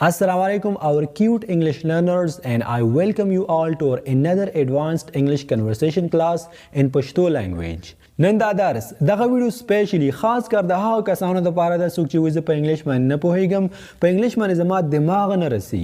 Assalamu alaikum our cute English learners, and I welcome you all to our another advanced English conversation class in Pashto language. نن دا درس دغه ویډیو سپیشلی خاص کر د هغو کسانو لپاره د څوک چې وزه په انګلیش باندې نه پوهیږم په انګلیش باندې زما دماغ نه رسی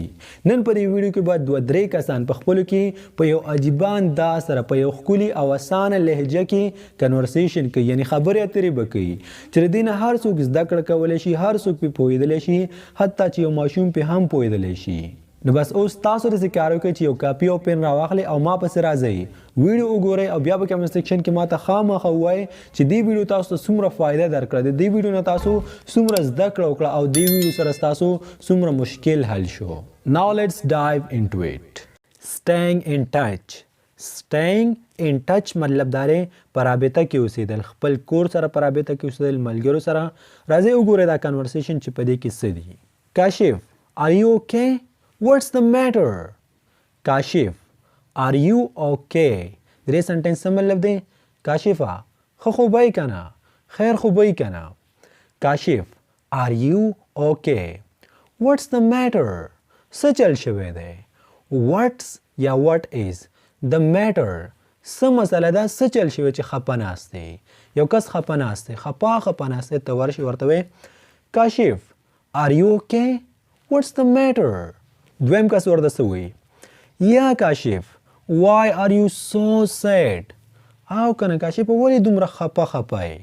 نن په دې ویډیو کې به دوه درې کسان په خپلو کې په یو عجیبه انداز سره په یو ښکلي او اسانه لهجه کې کنورسیشن کوي، یعنی خبرې اترې به کوي چې د دې نه هر څوک زده کړه کولی شي، هر څوک پرې پوهېدلی شي، حتی چې یو ماشوم پرې هم پوهېدلی شي. نو بس اوس تاسو داسې کار وکړئ چې یو کاپي او پین راواخلئ او ما پسې راځئ، ویډیو وګورئ او بیا په کمنټ سیکشن کې ماته خامخا ووایئ چې دې ویډیو تاسو ته څومره فایده درکړه، د دې ویډیو نه تاسو څومره زده کړه وکړه او دې ویډیو سره ستاسو څومره مشکل حل شو. Now let's dive into it. Staying in touch. Staying in touch مطلب دا دی په رابطه کې اوسېدل، خپل کور سره په رابطه کې اوسېدل، ملګرو سره. راځئ وګورئ دا کنورسیشن چې په دې کې څه دي. کاشف are you okay? What's the matter? کاشف are you okay? درې سنټنس څه مطلب دی؟ کاشفه ښه خو به یې که نه، خیر خو به یې که نه. کاشف are you okay? What's the matter? څه چل شوی دی؟ What's یا what is the matter؟ څه مسله ده، څه چل شوی چې خفه ناست دی؟ یو کس خفه ناست دی، خفه ناست دی، ته ورشي ورته وایې کاشف are you okay? What's the matter? دویم کس ورته څه وایي؟ یا کاشف why are you so sad؟ او کنه کاشفه ولې دومره خفه یې؟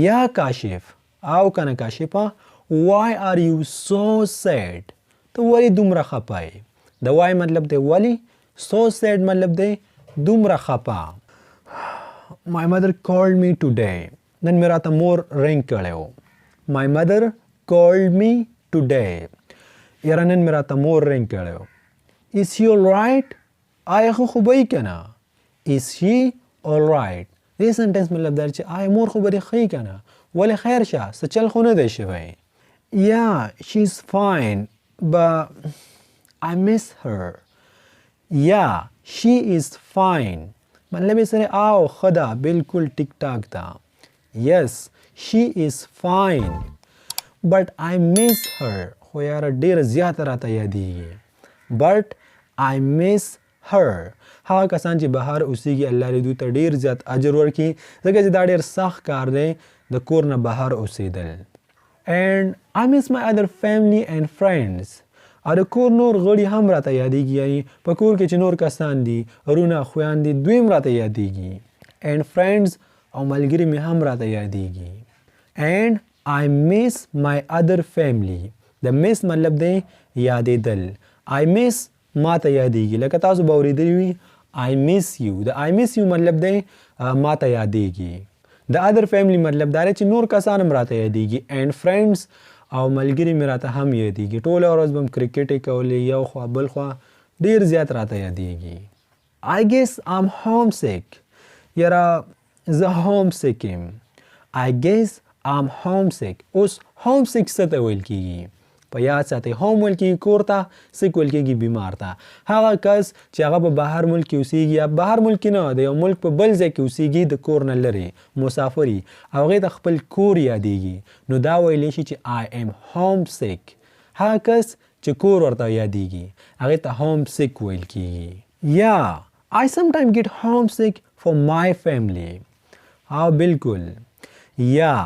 یا کاشف او کنه کاشفه why are you so sad؟ ته ولې دومره خفه یې؟ د why مطلب دی ولې، so sad مطلب دی دومره خفه. My mother called me today. نن مې راته مور رنګ کړی و. My mother called me today. یاره نن مې راته مور رنګ کړی و. Is she alright؟ آیا ښه خو به یې که نه؟ Is she alright؟ دې سنټنس مطلب دا چې آیا مور خو به دې ښه یې که نه؟ ولې خیر شه، څه چل خو نه دی شوی. یا she's fine but I miss her. یا she is fine مطلب یې سره او ښه ده، بلکل ټیک ټاک ده. Yes she is fine but I miss her. خو یاره ډېره زیاته راته یادېږي. But I miss her. هغه کسان چې بهر اوسېږي الله دې دوی ته ډېر زیات اجر ورکړي، ځکه چې دا ډېر سخت کار دی د کور نه بهر اوسېدل. And I miss my other family and friends. او د کور نور غړي هم راته یادېږي، یعنی په کور کې چې نور کسان دي، رونه خویندې دوی هم راته یادېږي. And friends او ملګري مې هم راته یادېږي. And I miss my other family. د miss مطلب دی یادېدل. I miss ما ته یادېږي، لکه تاسو به اورېدلي وي I miss you. د I miss you مطلب دی ما ته یادېږي. د other family مطلب دا دی چې نور کسان هم راته یادېږي. And friends او ملګري مې راته هم یادېږي. ټوله ورځ به م کرکټ یې کولې، یو خوا بل خوا ډېر زیات راته یادېږي. I guess I'm homesick. یاره زه homesick یم. I guess I'm homesick. اوس homesick څه ته ویل کېږي؟ په یاد ساتئ هوم ویل کېږي کور ته، سیک ویل کېږي بیمار ته. هغه کس چې هغه په بهر ملک کې اوسېږي، یا بهر ملک کې نه، د یو ملک په بل ځای کې اوسېږي، د کور نه لرې مسافر وي او هغې ته خپل کور یادېږي، نو دا ویلی شي چې I am homesick. هغه کس چې کور ورته یادېږي هغې ته homesick ویل کېږي. یا I sometimes get homesick for my family. او بلکل یا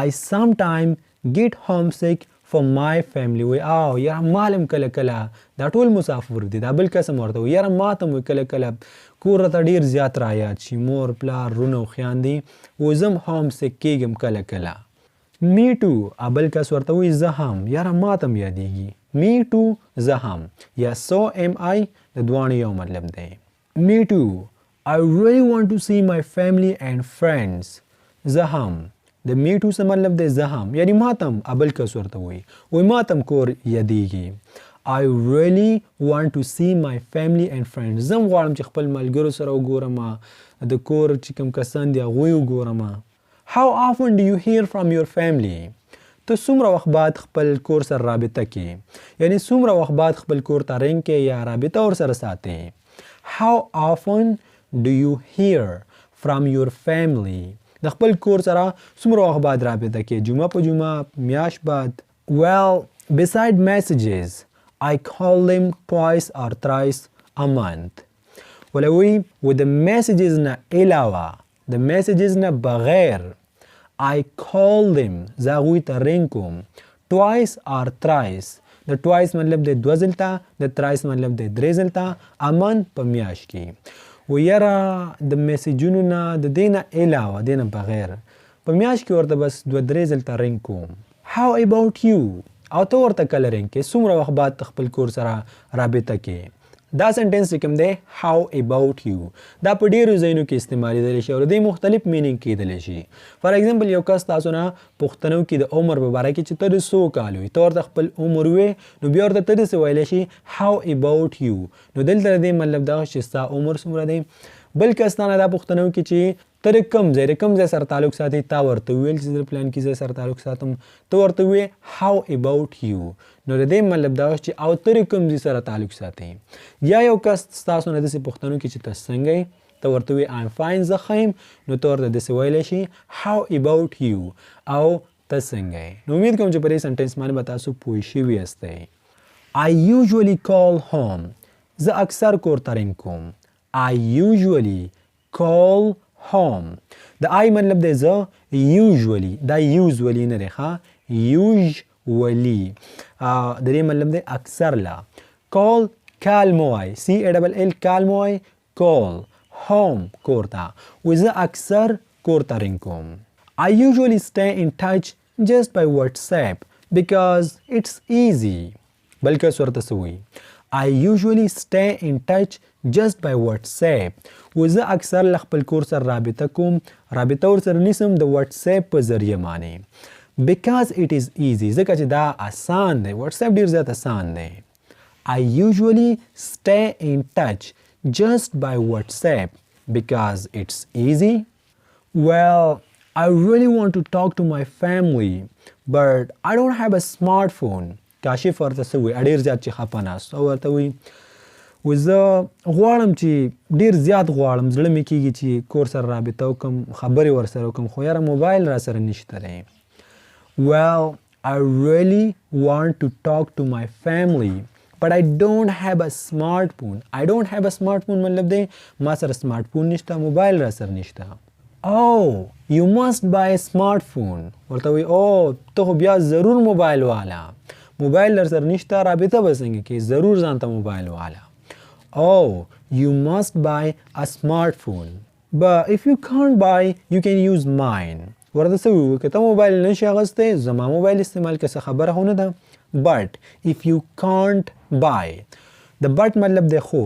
I sometimes get homesick for my family. وی او یاره مالم کله کله دا ټول مسافر دي، دا بل قسم ورته وي یاره ما ته م کله کله کور راته ډېر زیات رایاد شي، مور پلار رونه او خویندې، و زه م homesick کېږم کله کله. me too بل کس ورته وایي زه هم، یاره ما ته م یادېږي. me too زه هم، یا so am I د دواړو یو مطلب دی. me too I really want to see my family and friends. زه هم د me too څه مطلب دی زه هم، یعنی ما ته م بل کس ورته وایي وایي ما ته م کور یادېږي. I really want to see my family and friends. زه م غواړم چې خپل ملګرو سره وګورم، د کور چې کوم کسان دي هغوی وګورم. How often do you hear from your family؟ ته څومره وخت بعد خپل کور سره رابطه کې، یعنی څومره وخت بعد خپل کور ته رنګ کې یا رابطه ورسره ساتې. How often do you hear from your family؟ د خپل کور سره څومره وخت بعد رابطه کې، جمعه په جمعه، میاشت بعد. Well beside messages I call them twice or thrice a month. ولوی with the messages نه علاوه the messages نه بغیر I call them زه هغوی ته رنګ کوم twice or thrice د twice مطلب دی دوه ځلته د thrice مطلب دی درې ځلته a month په میاشت کې و یاره د میسیجونو نه د دې نه علاوه دې نه بغیر په میاشت کې ورته بس دوه درې ځلته رنګ کوم. How about you؟ او ته ورته کله رنګ کې څومره وخت بعد خپل کور سره رابطه کې. دا سنټنس چې کوم دی how about you دا په ډیرو ځایونو کې استعمالیدلی شي او د دې مختلف مینینګ کیدلی شي. فار ایگزامپل یو کس تاسو نه پوښتنه وکړي د عمر په باره کې چې ته د څو کالو یې ته ورته خپل عمر ووایې نو بیا ورته ته داسې ویلی شي how about you نو دلته د دې مطلب دغه چې ستا عمر څومره دی. بل کس تا نه دا پوښتنه وکړي چې ته د کوم ځای سره تعلق ساتي تا ورته وویل چې زه د پلان کې ځای سره تعلق ساتم ته ورته ووایې how about you نو د دې مطلب دا چې او ته د کوم ځای سره تعلق ساتي. یا یو کس ستاسو نه داسې پوښتنه وکړي چې ته څنګه یې ته ورته ووایې I'm fine زه ښه یم نو ته ورته داسې ویلی شي how about you او ته څنګه یې. نو امید کوم چې په دې سنټنس باندې به تاسو پوه شوي یاستئ. I usually call home زه اکثر کور ته رنګ کوم. I usually call home د I مطلب دی زه usually دا usually نه دی ښه usually د دې مطلب دی اکثر لا. call کال مو وایي CALL کال مو وایي call home کور ته و زه اکثر کور ته رنګ کوم. I usually stay in touch just by WhatsApp because it's easy بل کس ورته څه وایي I usually stay in touch just by WhatsApp و زه اکثر له خپل کور سره رابطه کوم رابطه ورسره نیسم د WhatsApp په ذریعه باندې because it is easy ځکه چې دا آسان دی WhatsApp ډېر زیات آسان دی. I usually stay in touch just by WhatsApp because it's easy. Well, I really want to talk to my family but I don't have a smartphone. کاشف ورته څه وایي ډېر زیات چې خفه ناست او ورته وایي و زه غواړم چې ډېر زیات غواړم زړه مې کېږي چې کور سره رابطه وکړم خبرې ورسره وکړم خو یاره موبایل را سره نشته دی. Well, I really want to talk to my family but I don't have a smartphone. I don't have a smartphone مطلب دی ما سره سمارټ فون نشته موبایل را سره نشته. Oh, you must buy a smartphone. ورته وایي او ته خو بیا ضرور موبایل والا موبایل در سره نشته رابطه به څنګه کې ضرور ځان ته موبایل والا. Oh, you must buy a smartphone but if you can't buy you can use mine. ورته څه وایي که ته موبایل نشي اخیستی زما موبایل استعمال که څه خبره خو نه ده. but if you can't buy د but مطلب دی خو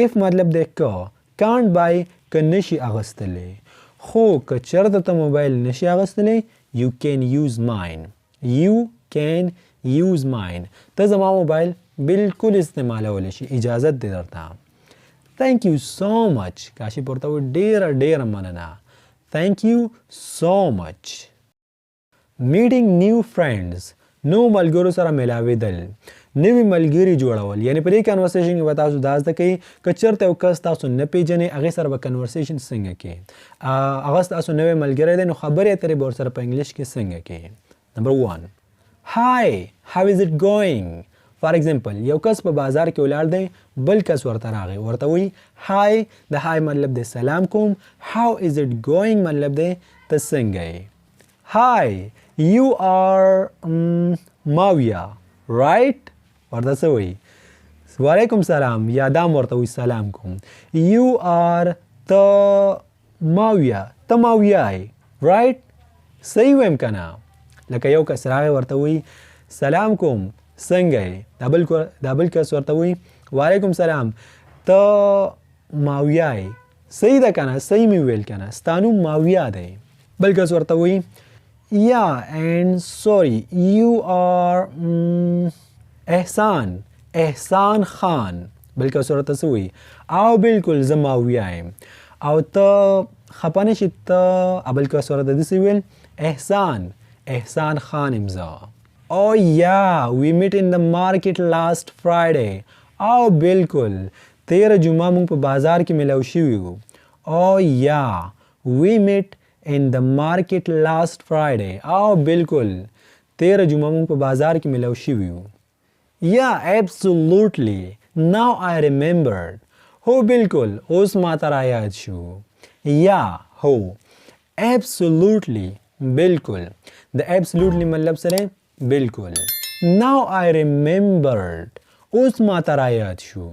if مطلب دی که can't buy که نشي اخیستلی خو که چېرته ته موبایل نشي اخیستلی you can use mine. you can use mine ته زما موبایل بالکل استعمالولی شي اجازت دی درته. thank you so much کاشف ورته وایي ډېره ډېره مننه thank you so much. meeting new friends نو ملګرو سره ملاوېدل نوي ملګري جوړول یعنی په دې کنورسیشن کې به تاسو دا زده کوئ که چېرته یو کس تاسو نه پیژنئ هغې سره به کنورسیشن څنګه کوئ هغه ستاسو نوی ملګری دی نو خبرې اترې به ورسره په انګلیش کې څنګه کوئ. نمبر 1 Hi, how is it going? For example, یو کس په بازار کې ولاړ دی بل کس ورته راغی ورته وایي Hi د Hi مطلب دی سلام کوم How is it going مطلب دی ته څنګه یې. Hi, you are Mavia, right? ورته څه وایي وعلیکم سلام یا دام ورته وایي سلام کوم. You are ته Mavia ته Mavia یې right صحیح ویم که نه. لکه یو کس راغی ورته وایي سلام کوم څنګه یې دا بل کس ورته وایي وعلیکم سلام ته ماویا یې صحیح ده که نه صحیح مې وویل که نه ستا نوم ماویا دی. بل کس ورته وایي yeah and sorry you are احسان خان. بل کس ورته څه وایي او بالکل زه ماویا یم او ته خفه نه شي ته بل کس ورته داسې ویل احسان خان امزا. Oh yeah, we met in the market last Friday. او بالکل تیره جمعه مونږ په بازار کې ملاو شوي وو. Oh yeah, we met in the market last Friday. او بالکل تیره جمعه مونږ په بازار کې ملاو شوي وو. Yeah, absolutely. Now I remembered. هو بالکل اوس ما ته رایاد شو. Yeah, هو. Absolutely. بالکل. د absolutely مطلب سره بالکل. Now I remembered. اوس ما ته رایاد شو.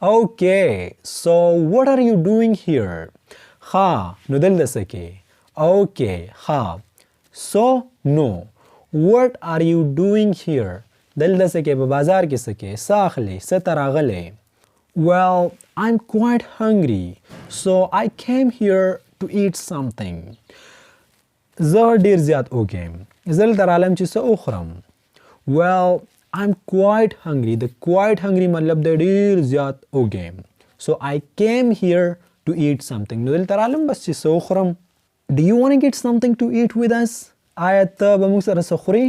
Okay, so what are you doing here? ها نو دلته څه کې؟ Okay, ها. So no. What are you doing here? دلته څه کې په بازار کې څه کې؟ څه اخلې؟ څه ته راغلی؟ Well, I'm quite hungry, so I came here to eat something. زه ډیر زیات وږی زه دلته رالم چې څه وخورم. Well, I'm quite hungry. د quite hungry مطلب د ډیر زیات وږی. So I came here to eat something. نو دلته رالم بس چې څه وخورم. Do you want to get something to eat with us? آیا ته به موږ سره څه خورې؟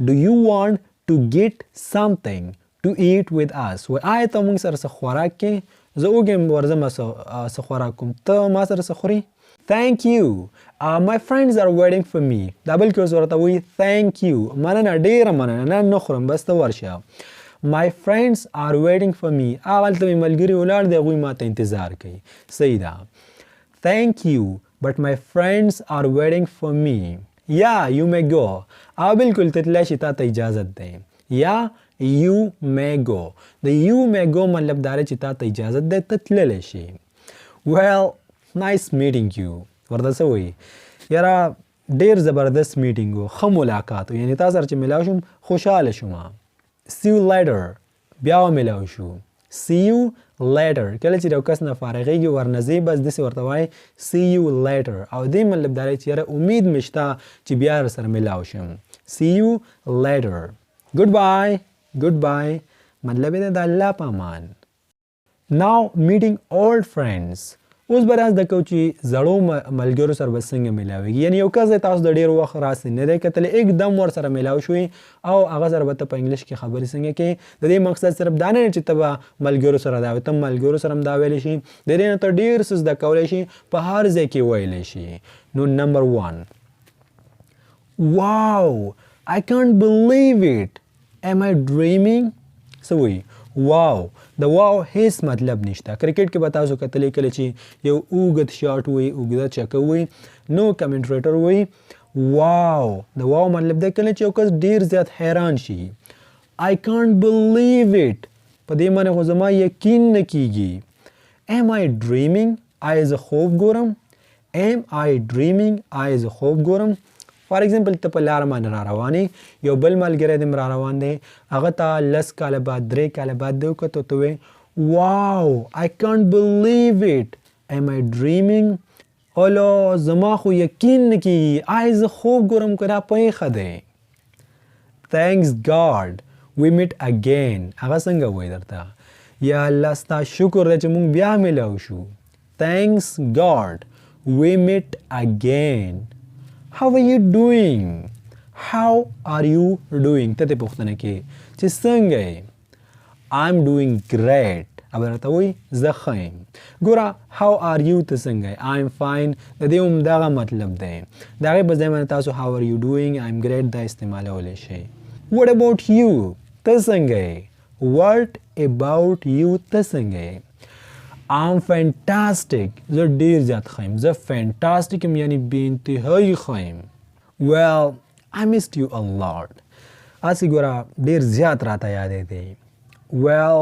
Do you want to get something to eat with us? و آیا ته موږ سره څه خوراک کې؟ زه وږی ورځم څه خوراک کوم. ته ما سره څه خورې؟ Thank you. My friends are waiting for me. دا بلکې اوس ورته وایي thank you. مننه ډېره مننه نه خورم بس ته ورشه. My friends are waiting for me. هلته مې ملګري ولاړ دي هغوی ما ته انتظار کوي. صحیح ده. Thank you. But my friends are waiting for me. Yeah, you may go. بالکل ته تللی شي تا ته اجازت دی. Yeah, you may go. د you may go مطلب دا دی چې تا ته اجازت دی ته تللی شي. Well, nice meeting you. ورته څه وایي؟ یاره ډېر زبردست میټینګ و ښه ملاقات و یعنې تا سره چې میلاو شوم خوشحاله شوم. See you later. بیا ومیلاو شو. See you later. کله چې یو کس نه فارغېږي ورنځې بس داسې ورته وایي see you later. او دې مطلب دا دی چې یاره امید مې شته چې بیا سره میلاو شم. See you later. Goodbye. Goodbye. مطلب یې دی د الله په امان. Now meeting old friends. اوس به راز د کو چې زړو ملګرو سره به څنګه میلاویږي. یعنې یو کس دی تاسو د ډېر وخت راسې نه دی کتلی एकदम ورسره میلاو شوي او هغه سره به ته په انګلیش کې خبرې څنګه کوې. د دې مقصد صرف دا نه چې ته به ملګرو سره دا وایې ته ملګرو سره هم دا ویلی شي. د دې نه ته ډېر څه زده کولی شي په هر ځای کې ویلی شي. نو نمبر 1 Wow! I can't believe it. Am I dreaming? څه وایي؟ واو. د واو هیڅ مطلب نشته. کرکټ کې به تاسو کتلی کله چې یو اوږد شاټ وي اوږده چکه وي نو کمنټریټر وایي واو. د واو مطلب دی کله چې یو کس ډېر زیات حیران شي. I can't believe it. په دې معنی خو زما یقین نه کیږي. Am I dreaming? آیا زه خوب ګورم؟ Am I dreaming? آیا زه خوب ګورم؟ فار ایگزامپل ته په لاره باندې را روانې یو بل ملګری دې را روان دی هغه ته 10 کاله بعد 3 کاله بعد دې وکتو ته وایې واو I can't believe it. Am I dreaming? الو زما خو یقین نه کیږي آیا زه خوب ګورم که دا پېښه دی. Thanks God we meet again. هغه څنګه وایي درته یا الله ستا شکر دی چې مونږ بیا میلاو شو. Thanks God we meet again. How are you doing? How are you doing? ته دې پوښتنه کې چې څنګه یې. I'm doing great. او راته وایي زه ښه یم. ګوره how are you ته څنګه یې. I'm fine. د دې همدغه مطلب دی. د هغې په ځای باندې تاسو how are you doing I'm great دا استعمالولی شئ. What about you? ته څنګه یې. What about you ته څنګه یې. I'm fantastic. زه ډیر زیات ښه یم. زه fantastic یم یعنی بې انتهایي ښه یم. Well, I missed you a lot. هسې ګوره ډیر زیات راته یادې دی. Well,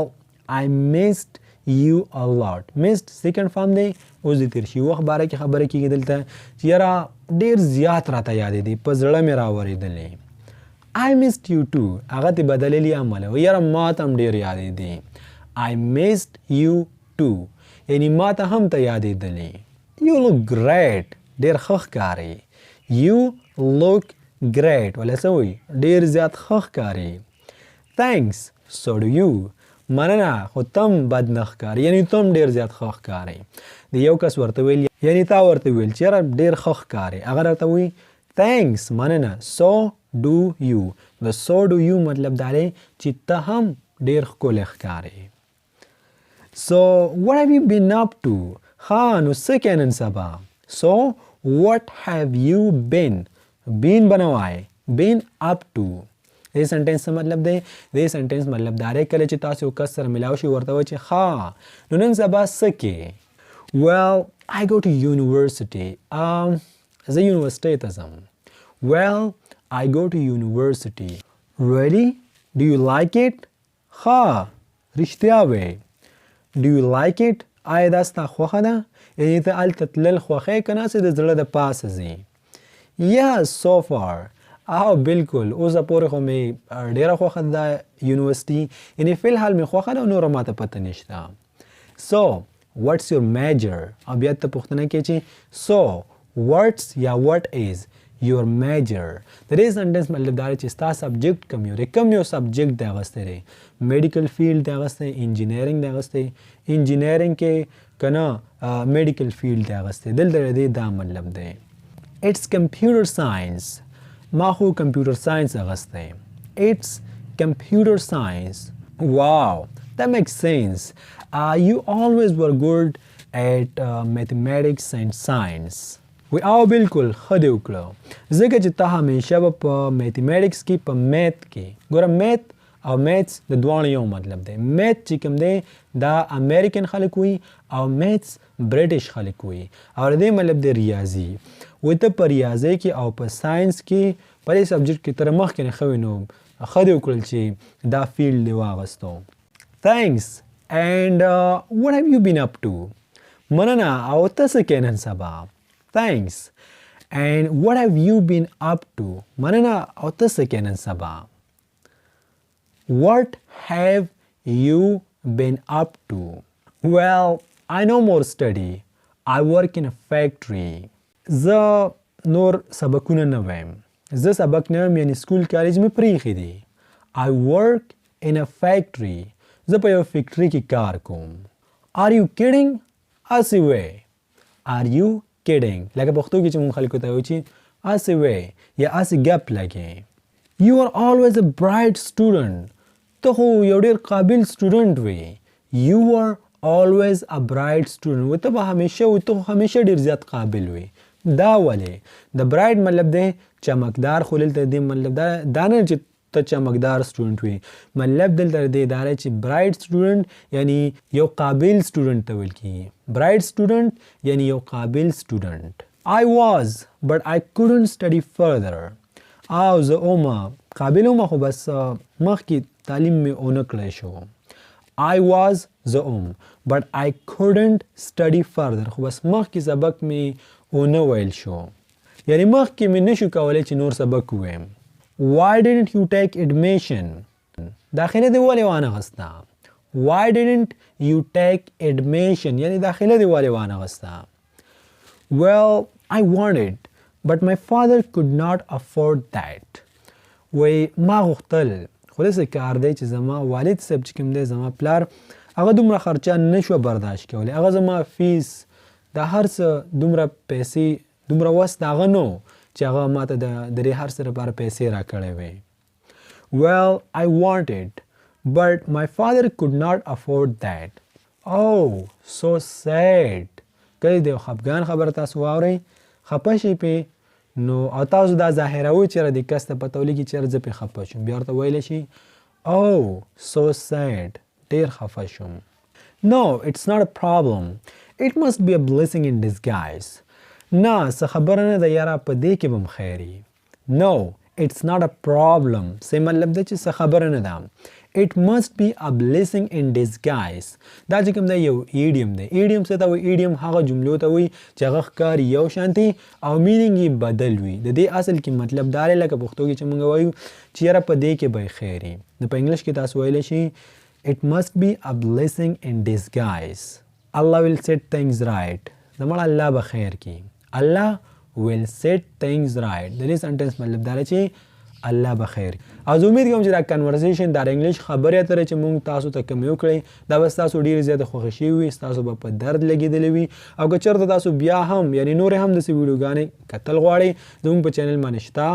I missed you a lot. Missed second form دی. اوس د تیر شوي وخت باره کې خبره کېږي دلته چې یاره ډیر زیات راته یادې دی په زړه مې راورېدلې. I missed you too. هغه تې بدللی عمله و یاره ما ته هم ډیر یادې دی. I missed you too. یعنی ما ته هم ته یادېدلې. You look great. ډېر ښه ښکارې. You look great. ولی څه وایي ډېر زیات ښه ښکارې. Thanks. So do you. مننه خو ته هم بد نه ښکارې یعنی ته هم ډېر زیات ښه ښکارې. د یو کس ورته ویل یعنی تا ورته ویل چې یاره ډېر ښه ښکارې هغه راته وایي Thanks. مننه. So do you. د so do you مطلب دا دی چې ته هم ډېر ښکلی ښکارې. So, what have you been up to? ها نو څه کې نن سبا. So, what have you been? Been بنوای been up to. دې سنټنس څه مطلب دی؟ دې سنټنس مطلب دا دی کله چې تاسو یو کس سره ملاو شي ورته وایئ چې ښه نو نن سبا څه کې؟ Well, I go to university. زه یونیورسټۍ ته ځم. Well, I go to university. Really? Do you like it? ښه رښتیا وی. Do you like it? آیا دا ستا خوښه ده؟ یعنې ته هلته تلل خوښوې که نه چې د زړه د پاسه ځې؟ Yes, so far. بالکل اوسه پورې خو مې ډېره خوښه ده دا یونیورسټي، یعنې فی الحال مې خوښه ده او نوره ماته پته نشته. So, what's your major؟ او بیا ته پوښتنه کوي چې so, what's یا what is your major؟ د دې سنټنس مطلب دا دی چې ستا سبجیکټ کوم یو دی، کوم یو سبجیکټ دی اخیستی دی؟ میډیکل فیلډ دی اخیستی، انجینرینګ دی اخیستی، انجینرینګ کې که نه میډیکل فیلډ دی اخیستی، دلته د دې دا مطلب دی. It's computer science. ما خو کمپیوټر ساینس اخیستی. It's computer science. Wow, that makes sense. You always were good at mathematics and science. بالکل ښه دې وکړه ځکه چې ته همیشه به په میتھمیټکس کې په میت کې ګوره میت او میتس د دواړو یو مطلب دی. میت چې کوم دی دا امریکن خلک وي او میتس برټش خلک وي او د دې مطلب دی ریاضي. وایي ته په ریاضۍ کې او په ساینس کې په دې سبجیکټ کې تر مخکې نه ښه وي نو ښه دې وکړل چې دا فیلډ دې واغستو. Thanks. And what have you been up to؟ مننه او ته څه کوې نن سبا؟ Thanks. And what have you been up to؟ مننه او ته څه کوې نن سبا؟ What have you been up to؟ Well, I no more study. I work in a factory. زه نور سبقونه نه وایم. زه سبق نه وایم یعنی سکول کالج مې پریښی دی. I work in a factory. زه په یو فیکټري کې کار کوم. Are you kidding؟ هسې وی. Are you kidding؟ لکه پښتو کې چې مونږ خلکو ته وایو چې هسې وی یا هسې ګپ لګې. You are always a bright student. ته خو یو ډېر قابل سټوډنټ وی. You are always a bright student. و ته به همیشه و ته همیشه ډېر زیات قابل وی. دا ولې؟ د برایټ مطلب دی چمکدار، خو دلته دې مطلب دا نه چې ته چمکدار سټوډنټ وي، مطلب دلته دې دا دی چې برایټ سټوډنټ یعنی یو قابل سټوډنټ ته ویل کېږي. برایټ سټوډنټ یعنی یو قابل سټوډنټ. I was but I couldn't study further. زه اومه قابل اومه خو بس مخکې تعلیم مې اونه کړی شو. I was زه اوم but I couldn't study further. خو بس مخکې سبق مې اونه ویل شو، یعنی مخکې مې نشو کولی چې نور سبق ووایم. Why didn't you take admission؟ داخله دې ولې وانغسته؟ Why didn't you take admission؟ یعنی داخله دې ولې وانغسته؟ Well, I wanted but my father could not afford that. وی ما غوښتل خو داسې کار دی چې زما والد صاحب چې کوم دی زما پلار هغه دومره خرچه نشوه برداشت کولی. هغه زما فیس دا هر څه دومره پیسې دومره وس د هغه نه و چې هغه ماته د دې هر څه لپاره پیسې راکړی وی. Well, I wanted but my father could not afford that. Oh, so sad. کله د یو خفګان خبره تاسو واورئ خفه شئ پې نو او تاسو دا ظاهروئ چېرې د کس ته پته ولګي چېرې زه پې خفه شوم، بیا ورته ویلی شي Oh, so sad. ډېر خفه شوم. No, it's not a problem. It must be a blessing in disguise. نه څه خبره نه ده یاره په دې کې به م خیر وي. No, it's not a problem. صحیح مطلب دی چې څه خبره نه ده. It must be a blessing in disguise. دا چې کوم دی یو ایډیم دی. ایډیم څه ته وایي؟ ایډیم هغه جملو ته وایي چې هغه ښکاري یو شانتي او مینینګ یې بدل وي. د دې اصل کې مطلب دا دی لکه پښتو کې چې موږ وایو چې یاره په دې کې به یې خیر وي. نو په انګلش کې تاسو ویلی شي It must be a blessing in disguise. Allah will set things right. زموږ الله به خیر کړي. Allah will set things right. د دې سنټنس مطلب دا دی چې الله به خیر. او زه امید کوم چې دا کنورسیشن دا انګلیش خبرې اترې چې موږ تاسو ته کوم وکړئ دا به ستاسو ډېرې زیاته خوښه شوې وي ستاسو به په درد لګېدلې وي او که چېرته تاسو بیا هم یعنې نورې هم داسې ویډیوګانې کتل غواړئ زموږ په چینل باندې شته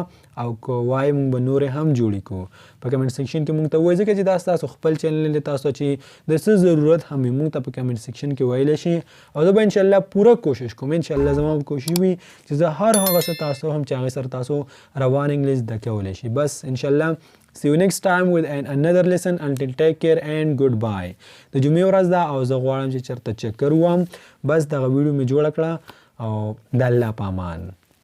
او که وایي موږ به نورې هم جوړې کړو په کمنټ سیکشن کې موږ ته ووایئ ځکه چې دا ستاسو خپل چینل دی تاسو چې د څه ضرورت هم وي موږ ته په کمنټ سیکشن کې ویلی شي او زه به انشاءالله پوره کوشش کوم انشاءالله زما به کوشش وي چې زه هر هغه څه تاسو هم چې هغې سره تاسو روان انګلیش زده کولی شي بس انشاءالله See you next time with another lesson. Until take care and goodbye. د جمعې ورځ ده او زه غواړم چې چېرته چکر ووم بس دغه ویډیو مې جوړه کړه او د الله په امان